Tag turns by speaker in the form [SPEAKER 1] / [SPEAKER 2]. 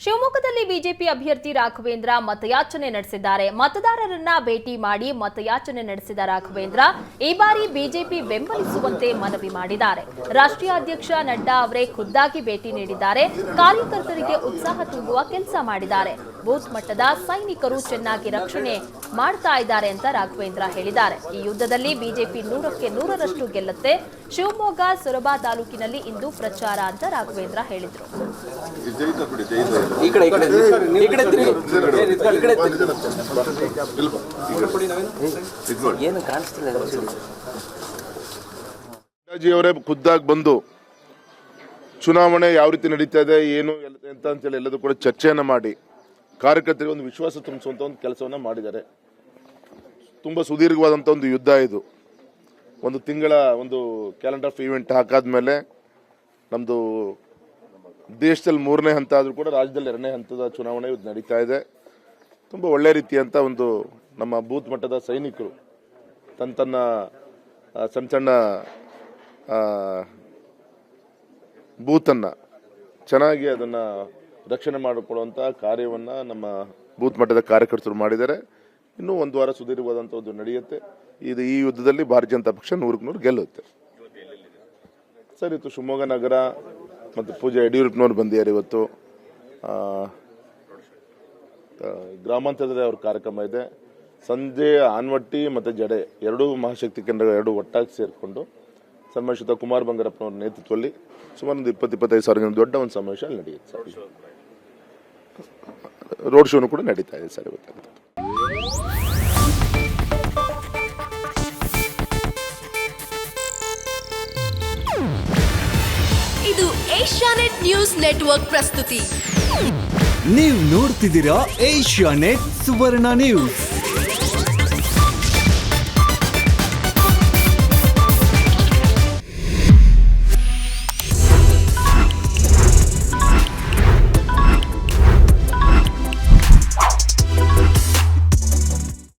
[SPEAKER 1] ಶಿವಮೊಗ್ಗದಲ್ಲಿ ಬಿಜೆಪಿ ಅಭ್ಯರ್ಥಿ ರಾಘವೇಂದ್ರ ಮತಯಾಚನೆ ನಡೆಸಿದ್ದಾರೆ. ಮತದಾರರನ್ನ ಭೇಟಿ ಮಾಡಿ ಮತಯಾಚನೆ ನಡೆಸಿದ ರಾಘವೇಂದ್ರ ಈ ಬಾರಿ ಬಿಜೆಪಿ ಬೆಂಬಲಿಸುವಂತೆ ಮನವಿ ಮಾಡಿದ್ದಾರೆ. ರಾಷ್ಟ್ರೀಯ ಅಧ್ಯಕ್ಷ ನಡ್ಡಾ ಅವರೇ ಖುದ್ದಾಗಿ ಭೇಟಿ ನೀಡಿದ್ದಾರೆ. ಕಾರ್ಯಕರ್ತರಿಗೆ ಉತ್ಸಾಹ ತುಂಬುವ ಕೆಲಸ ಮಾಡಿದ್ದಾರೆ. ಬೂತ್ ಮಟ್ಟದ ಸೈನಿಕರು ಚೆನ್ನಾಗಿ ರಕ್ಷಣೆ ಮಾಡ್ತಾ ಇದ್ದಾರೆ ಅಂತ ರಾಘವೇಂದ್ರ ಹೇಳಿದ್ದಾರೆ. ಈ ಯುದ್ಧದಲ್ಲಿ ಬಿಜೆಪಿ 100ಕ್ಕೆ 100ರಷ್ಟು ಗೆಲ್ಲುತ್ತೆ. ಶಿವಮೊಗ್ಗ ಸೊರಬ ತಾಲೂಕಿನಲ್ಲಿ ಇಂದು ಪ್ರಚಾರ ಅಂತ ರಾಘವೇಂದ್ರ ಹೇಳಿದರು.
[SPEAKER 2] ಅವರೇ ಖುದ್ದಾಗಿ ಬಂದು ಚುನಾವಣೆ ಯಾವ ರೀತಿ ನಡೀತಾ ಇದೆ ಏನು ಅಂತ ಅಂತೇಳಿ ಎಲ್ಲದೂ ಕೂಡ ಚರ್ಚೆಯನ್ನ ಮಾಡಿ ಕಾರ್ಯಕರ್ತರಿಗೆ ಒಂದು ವಿಶ್ವಾಸ ತುಂಬಿಸುವಂತ ಒಂದು ಕೆಲಸವನ್ನ ಮಾಡಿದ್ದಾರೆ. ತುಂಬಾ ಸುದೀರ್ಘವಾದಂತ ಒಂದು ಯುದ್ಧ ಇದು. ಒಂದು ತಿಂಗಳ ಒಂದು ಕ್ಯಾಲೆಂಡರ್ ಆಫ್ ಈವೆಂಟ್ ಹಾಕಾದ್ಮೇಲೆ ನಮ್ದು ದೇಶದಲ್ಲಿ 3ನೇ ಹಂತ ಆದ್ರೂ ಕೂಡ ರಾಜ್ಯದಲ್ಲಿ 2ನೇ ಹಂತದ ಚುನಾವಣೆ ನಡೀತಾ ಇದೆ. ತುಂಬ ಒಳ್ಳೆ ರೀತಿಯಂತ ಒಂದು ನಮ್ಮ ಬೂತ್ ಮಟ್ಟದ ಸೈನಿಕರು ತನ್ನ ಸಣ್ಣ ಬೂತನ್ನು ಚೆನ್ನಾಗಿ ಅದನ್ನು ರಕ್ಷಣೆ ಮಾಡಿಕೊಳ್ಳುವಂಥ ಕಾರ್ಯವನ್ನು ನಮ್ಮ ಬೂತ್ ಮಟ್ಟದ ಕಾರ್ಯಕರ್ತರು ಮಾಡಿದ್ದಾರೆ. ಇನ್ನೂ ಒಂದು ವಾರ ಸುದೀರ್ಘವಾದಂಥ ಒಂದು ನಡೆಯುತ್ತೆ. ಈ ಯುದ್ಧದಲ್ಲಿ ಭಾರತೀಯ ಜನತಾ ಪಕ್ಷ 100ಕ್ಕೆ 100 ಗೆಲ್ಲುತ್ತೆ. ಸರ್, ಇವತ್ತು ಶಿವಮೊಗ್ಗ ನಗರ ಮತ್ತು ಪೂಜೆ ಯಡಿಯೂರಪ್ಪನವ್ರು ಬಂದಿದ್ದಾರೆ. ಇವತ್ತು ಗ್ರಾಮಾಂತರದಲ್ಲಿ ಅವ್ರ ಕಾರ್ಯಕ್ರಮ ಇದೆ. ಸಂಜೆ ಆನ್ವಟ್ಟಿ ಮತ್ತು ಜಡೆ ಎರಡೂ ಮಹಾಶಕ್ತಿ ಕೇಂದ್ರಗಳು ಎರಡು ಒಟ್ಟಾಗಿ ಸೇರಿಕೊಂಡು ಸನ್ಮಾನಿಸಿದ ಕುಮಾರ್ ಬಂಗಾರಪ್ಪನವ್ರ ನೇತೃತ್ವದಲ್ಲಿ ಸುಮಾರು ಒಂದು 20-25 ಸಾವಿರ ಜನ ದೊಡ್ಡ ಒಂದು ಸಮಾವೇಶ ಅಲ್ಲಿ ನಡೆಯುತ್ತೆ ಸರ್. ರೋಡ್ ಶೋನು ಕೂಡ ನಡೀತಾ ಇದೆ ಸರ್ ಇವತ್ತು.
[SPEAKER 3] ಇದು ಏಷ್ಯಾನೆಟ್ ನ್ಯೂಸ್ ನೆಟ್ವರ್ಕ್ ಪ್ರಸ್ತುತಿ.
[SPEAKER 4] ನೀವು ನೋಡ್ತಿದ್ದೀರಾ ಏಷ್ಯಾನೆಟ್ ಸುವರ್ಣ ನ್ಯೂಸ್.